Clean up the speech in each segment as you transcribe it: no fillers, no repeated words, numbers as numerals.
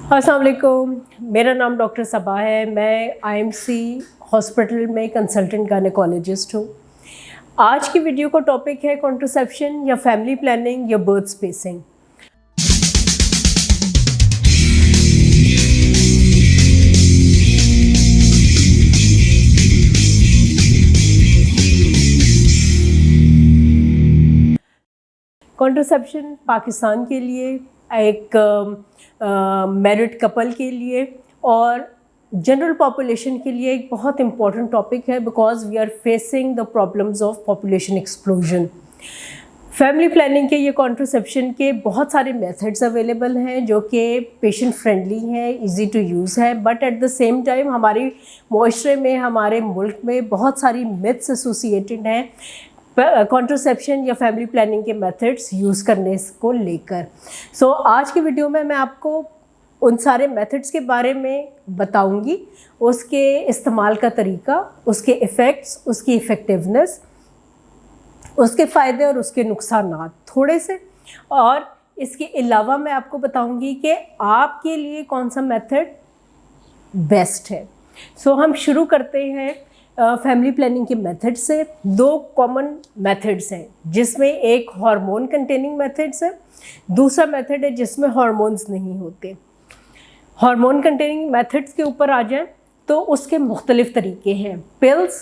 अस्सलाम वालेकुम। मेरा नाम डॉक्टर सबा है। मैं आईएमसी हॉस्पिटल में कंसल्टेंट गायनेकोलॉजिस्ट हूँ। आज की वीडियो का टॉपिक है कॉन्ट्रासेप्शन या फैमिली प्लानिंग या बर्थ स्पेसिंग। कॉन्ट्रासेप्शन पाकिस्तान के लिए एक मैरिड कपल के लिए और जनरल पॉपुलेशन के लिए एक बहुत इम्पॉर्टेंट टॉपिक है, because we are facing the problems of population explosion. Family planning के ये कॉन्ट्रासेप्शन के बहुत सारे मेथड्स अवेलेबल हैं जो कि पेशेंट फ्रेंडली हैं, इजी टू यूज़ है, but at the same time हमारी मुआशरे में, हमारे मुल्क में बहुत सारी मिथ्स एसोसिएटेड हैं कॉन्ट्रासेप्शन या फैमिली प्लानिंग के मेथड्स यूज़ करने को लेकर। सो आज की वीडियो में मैं आपको उन सारे मेथड्स के बारे में बताऊंगी, उसके इस्तेमाल का तरीका, उसके इफ़ेक्ट्स, उसकी इफ़ेक्टिवनेस, उसके फ़ायदे और उसके नुकसानात थोड़े से, और इसके अलावा मैं आपको बताऊंगी कि आपके लिए कौन सा मेथड बेस्ट है। सो हम शुरू करते हैं फैमिली प्लानिंग के मेथड से। दो कॉमन मेथड्स हैं जिसमें एक हार्मोन कंटेनिंग मेथड्स है, दूसरा मेथड है जिसमें हार्मोन्स नहीं होते। हार्मोन कंटेनिंग मेथड्स के ऊपर आ जाए तो उसके मुख्तलिफ तरीके हैं। पिल्स,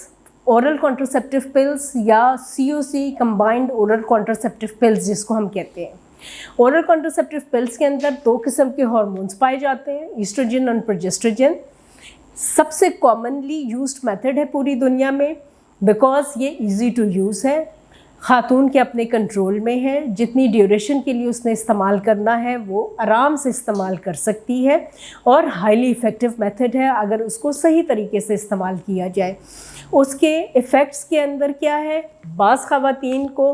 ओरल कॉन्ट्रासेप्टिव पिल्स या COC combined oral contraceptive pills जिसको हम कहते हैं। ओरल कॉन्ट्रासेप्टिव पिल्स के अंदर दो किस्म के हार्मोन्स पाए जाते हैं, ईस्ट्रोजन और प्रोजेस्ट्रोजन। सबसे कॉमनली यूज्ड मेथड है पूरी दुनिया में, बिकॉज ये इजी टू यूज़ है, ख़ातून के अपने कंट्रोल में है, जितनी ड्यूरेशन के लिए उसने इस्तेमाल करना है वो आराम से इस्तेमाल कर सकती है और हाईली इफ़ेक्टिव मेथड है अगर उसको सही तरीके से इस्तेमाल किया जाए। उसके इफ़ेक्ट्स के अंदर क्या है, बाज़ ख़वातीन को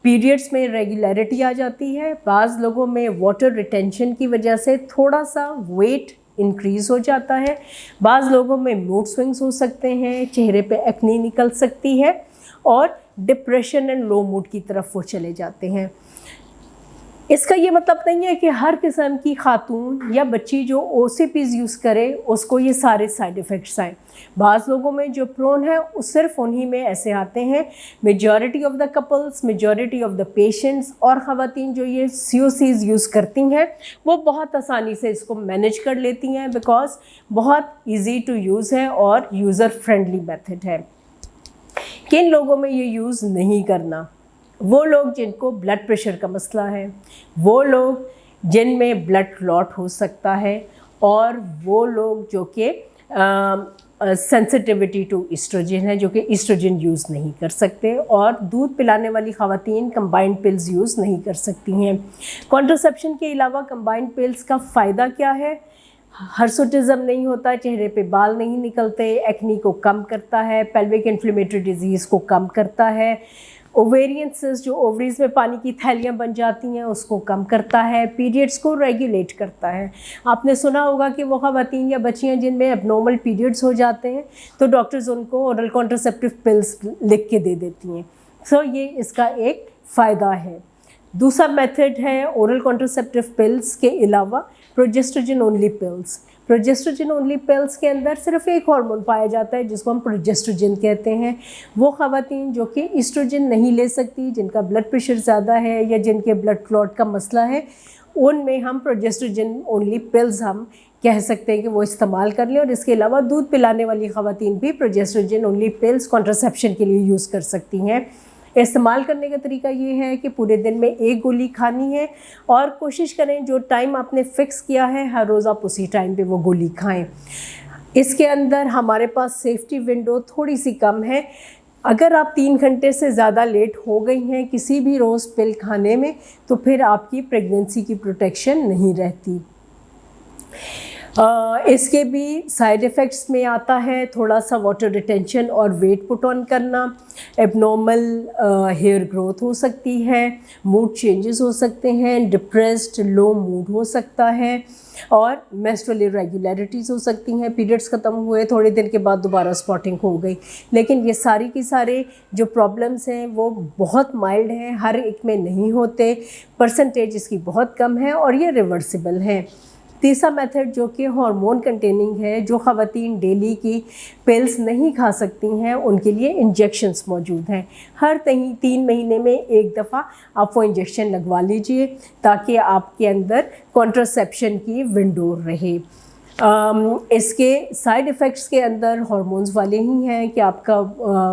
पीरियड्स में रेगुलरिटी आ जाती है, बाज़ लोगों में वाटर रिटेंशन की वजह से थोड़ा सा वेट इंक्रीज़ हो जाता है, बाज़ लोगों में मूड स्विंग्स हो सकते हैं, चेहरे पे एक्ने निकल सकती है और डिप्रेशन एंड लो मूड की तरफ वो चले जाते हैं। इसका ये मतलब नहीं है कि हर किस्म की खातून या बच्ची जो OCPs यूज़ करे उसको ये सारे साइड इफ़ेक्ट्स आए। बाज़ लोगों में जो प्रोन है उस सिर्फ उन्हीं में ऐसे आते हैं। Majority of the couples, majority of the patients और ख़वातीन जो ये COCs यूज़ करती हैं वो बहुत आसानी से इसको मैनेज कर लेती हैं, बिकॉज बहुत ईजी टू यूज़ है और यूज़र फ्रेंडली मेथड है। किन लोगों में ये यूज़ नहीं करना? वो लोग जिनको ब्लड प्रेशर का मसला है, वो लोग जिनमें ब्लड क्लॉट हो सकता है, और वो लोग जो कि सेंसिटिविटी टू ईस्ट्रोजन है, जो कि ईस्ट्रोजन यूज़ नहीं कर सकते, और दूध पिलाने वाली ख़वातीन कंबाइंड पिल्स यूज़ नहीं कर सकती हैं। कॉन्ट्रासेप्शन के अलावा कंबाइंड पिल्स का फ़ायदा क्या है? हर्सुटिज़म नहीं होता, चेहरे पे बाल नहीं निकलते, एक्नी को कम करता है, पेल्विक इन्फ्लेमेटरी डिजीज़ को कम करता है, ओवेरियन सिस्ट जो ओवरीज में पानी की थैलियाँ बन जाती हैं उसको कम करता है, पीरियड्स को रेगुलेट करता है। आपने सुना होगा कि वो ख़वातीन या बच्चियाँ जिनमें एबनॉर्मल पीरियड्स हो जाते हैं तो डॉक्टर्स उनको ओरल कॉन्ट्रासेप्टिव पिल्स लिख के दे देती हैं। सो ये इसका एक फ़ायदा है। दूसरा मेथड है ओरल कॉन्ट्रासेप्टिव पिल्स के अलावा progesterone only pills. Progesterone only pills के अंदर सिर्फ एक हार्मोन पाया जाता है जिसको हम प्रोजेस्ट्रोजन कहते हैं। वो ख़वातीन जो कि ईस्ट्रोजन नहीं ले सकती, जिनका ब्लड प्रेशर ज़्यादा है या जिनके ब्लड क्लॉट का मसला है, उनमें हम प्रोजेस्ट्रोजन ओनली पिल्स हम कह सकते हैं कि वो इस्तेमाल कर लें। और इसके अलावा दूध पिलाने वाली ख़वातीन भी प्रोजेस्ट्रोजन ओनली पिल्स कॉन्ट्रासेप्शन के लिए यूज़ कर सकती हैं। इस्तेमाल करने का तरीका ये है कि पूरे दिन में एक गोली खानी है और कोशिश करें जो टाइम आपने फ़िक्स किया है हर रोज़ आप उसी टाइम पे वो गोली खाएं। इसके अंदर हमारे पास सेफ्टी विंडो थोड़ी सी कम है। अगर आप 3 घंटे से ज़्यादा लेट हो गई हैं किसी भी रोज़ पिल खाने में तो फिर आपकी प्रेगनेंसी की प्रोटेक्शन नहीं रहती। इसके भी साइड इफ़ेक्ट्स में आता है थोड़ा सा वाटर रिटेंशन और वेट पुट ऑन करना, एबनॉर्मल हेयर ग्रोथ हो सकती है, मूड चेंजेस हो सकते हैं, डिप्रेस्ड लो मूड हो सकता है, और मेंस्ट्रुअल इरेगुलरिटीज़ हो सकती हैं। पीरियड्स ख़त्म हुए थोड़े दिन के बाद दोबारा स्पॉटिंग हो गई। लेकिन ये सारी की सारे जो प्रॉब्लम्स हैं वो बहुत माइल्ड हैं, हर एक में नहीं होते, परसेंटेज इसकी बहुत कम है और ये रिवर्सिबल है। तीसरा मेथड जो कि हार्मोन कंटेनिंग है, जो ख़वातीन डेली की पिल्स नहीं खा सकती हैं उनके लिए इंजेक्शंस मौजूद हैं। हर 3 महीने में एक दफ़ा आप वो इंजेक्शन लगवा लीजिए ताकि आपके अंदर कॉन्ट्रासेप्शन की विंडो रहे। इसके साइड इफ़ेक्ट्स के अंदर हार्मोन्स वाले ही हैं कि आपका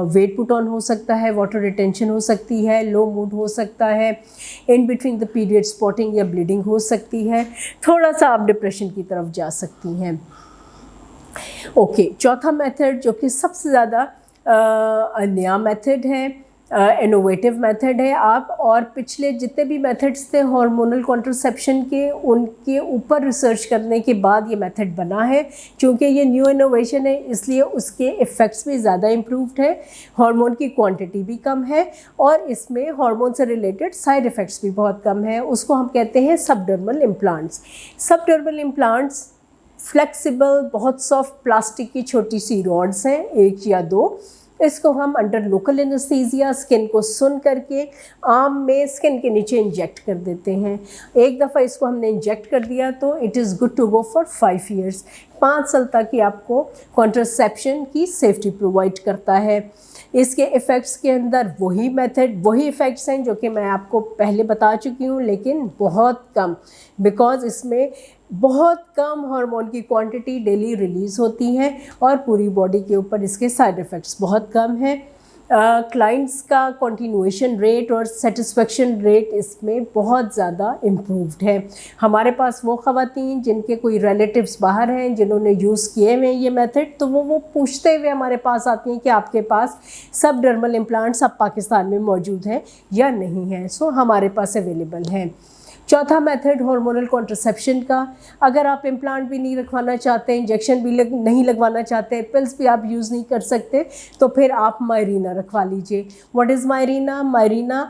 वेट पुट ऑन हो सकता है, वाटर रिटेंशन हो सकती है, लो मूड हो सकता है, in between the period spotting या ब्लीडिंग हो सकती है, थोड़ा सा आप डिप्रेशन की तरफ जा सकती हैं। ओके, चौथा मेथड जो कि सबसे ज़्यादा नया मेथड है, इनोवेटिव मेथड है, आप और पिछले जितने भी मेथड्स थे हार्मोनल कॉन्ट्रासेप्शन के, उनके ऊपर रिसर्च करने के बाद ये मेथड बना है। क्योंकि ये न्यू इनोवेशन है इसलिए उसके इफ़ेक्ट्स भी ज़्यादा इम्प्रूव्ड है, हार्मोन की क्वांटिटी भी कम है और इसमें हार्मोन से रिलेटेड साइड इफ़ेक्ट्स भी बहुत कम है। उसको हम कहते हैं subdermal implants. Subdermal implants flexible, बहुत सॉफ्ट प्लास्टिक की छोटी सी रॉड्स हैं, 1 या 2। इसको हम अंडर लोकल एनेस्थीसिया स्किन को सुन करके आर्म में स्किन के नीचे इंजेक्ट कर देते हैं। एक दफ़ा इसको हमने इंजेक्ट कर दिया तो it is good to go for 5 years. 5 साल तक ये आपको कॉन्ट्रासेप्शन की सेफ्टी प्रोवाइड करता है। इसके इफ़ेक्ट्स के अंदर वही मेथड, वही इफ़ेक्ट्स हैं जो कि मैं आपको पहले बता चुकी हूँ, लेकिन बहुत कम, बिकॉज़ इसमें बहुत कम हार्मोन की क्वांटिटी डेली रिलीज़ होती है और पूरी बॉडी के ऊपर इसके साइड इफ़ेक्ट्स बहुत कम हैं। क्लाइंट्स का कंटिन्यूएशन रेट और सेटिस्फेक्शन रेट इसमें बहुत ज़्यादा इम्प्रूव्ड है। हमारे पास वो ख़वातीन जिनके कोई रिलेटिव्स बाहर हैं जिन्होंने यूज़ किए हुए ये मेथड, तो वो पूछते हुए हमारे पास आती हैं कि आपके पास सबडर्मल इम्प्लांट्स अब पाकिस्तान में मौजूद हैं या नहीं हैं। सो हमारे पास अवेलेबल हैं। चौथा मेथड हार्मोनल कॉन्ट्रासेप्शन का, अगर आप इम्प्लांट भी नहीं रखवाना चाहते, इंजेक्शन भी नहीं लगवाना चाहते, पिल्स भी आप यूज़ नहीं कर सकते, तो फिर आप मायरीना रखवा लीजिए। What is Mirena? Mirena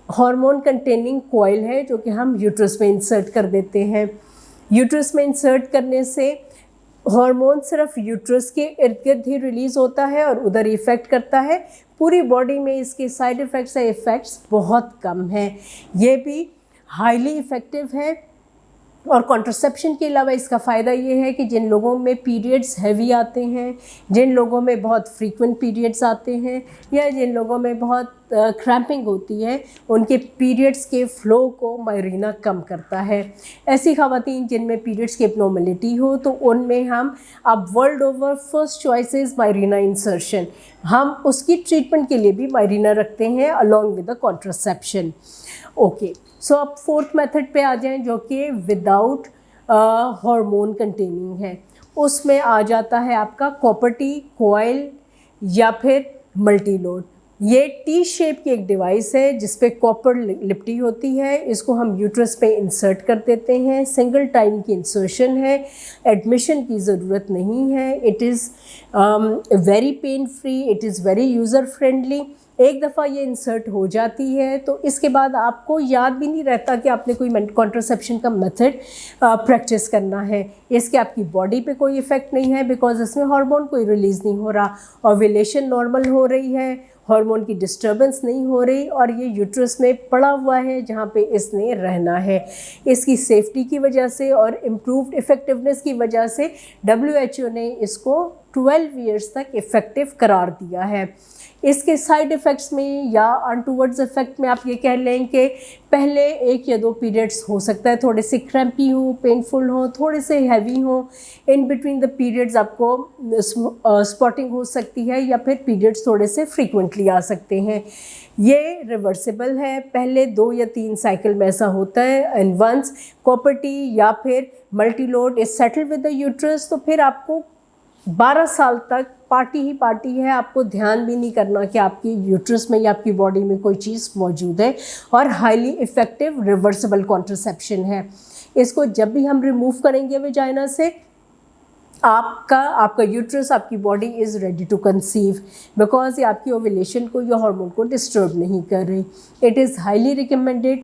hormone containing coil है जो कि हम यूट्रस में इंसर्ट कर देते हैं। यूट्रस में इंसर्ट करने से हार्मोन सिर्फ यूट्रस के इर्द गिर्द ही रिलीज़ होता है और उधर इफ़ेक्ट करता है। पूरी बॉडी में इसके साइड इफ़ेक्ट्स या इफ़ेक्ट्स बहुत कम हैं। ये भी हाईली इफ़ेक्टिव है और कॉन्ट्रासेप्शन के अलावा इसका फ़ायदा ये है कि जिन लोगों में पीरियड्स हैवी आते हैं, जिन लोगों में बहुत फ्रीक्वेंट पीरियड्स आते हैं या जिन लोगों में बहुत क्रैम्पिंग होती है, उनके पीरियड्स के फ़्लो को मायरीना कम करता है। ऐसी ख़वातीन जिनमें पीरियड्स की एब्नॉर्मलिटी हो तो उनमें हम अब world over first choice is Mirena insertion. हम उसकी ट्रीटमेंट के लिए भी मायरीना रखते हैं along with the contraception. Okay, so अब फोर्थ मेथड पे आ जाएं जो कि विदाउट हार्मोन कंटेनिंग है। उसमें आ जाता है आपका कॉपर टी कॉइल या फिर मल्टी लोड। ये टी शेप की एक डिवाइस है जिस पे कॉपर लिपटी होती है। इसको हम यूट्रस पे इंसर्ट कर देते हैं। सिंगल टाइम की इंसर्शन है, एडमिशन की ज़रूरत नहीं है। It is very pain free, it is very user friendly. एक दफ़ा ये इंसर्ट हो जाती है तो इसके बाद आपको याद भी नहीं रहता कि आपने कोई कॉन्ट्रासेप्शन का मेथड प्रैक्टिस करना है। इसके आपकी बॉडी पे कोई इफ़ेक्ट नहीं है बिकॉज इसमें हार्मोन कोई रिलीज़ नहीं हो रहा, ओव्यूलेशन नॉर्मल हो रही है, हार्मोन की डिस्टर्बेंस नहीं हो रही और ये यूट्रस में पड़ा हुआ है जहाँ पे इसने रहना है। इसकी सेफ्टी की वजह से और इम्प्रूव्ड इफ़ेक्टिवनेस की वजह से WHO ने इसको 12 ईयर्स तक इफ़ेक्टिव करार दिया है। इसके साइड इफ़ेक्ट्स में या अनटूवर्ड्स इफ़ेक्ट में आप ये कह लें कि पहले 1 या 2 पीरियड्स हो सकता है थोड़े से क्रैम्पी हो, पेनफुल हो, थोड़े से हैवी हो। इन बिटवीन द पीरियड्स आपको स्पॉटिंग हो सकती है या फिर पीरियड्स थोड़े से फ्रीक्वेंटली आ सकते हैं। ये रिवर्सिबल है, पहले 2 या 3 साइकिल में ऐसा होता है एंड वंस कॉपर टी या फिर multi load is settle with the uterus तो फिर आपको 12 साल तक पार्टी ही पार्टी है। आपको ध्यान भी नहीं करना कि आपकी यूट्रस में या आपकी बॉडी में कोई चीज़ मौजूद है और हाईली इफ़ेक्टिव रिवर्सिबल कॉन्ट्रासेप्शन है। इसको जब भी हम रिमूव करेंगे वेजाइना से आपका यूट्रस, आपकी body is ready to conceive because ये आपकी ओव्यूलेशन को या हार्मोन को डिस्टर्ब नहीं कर रही। It is highly recommended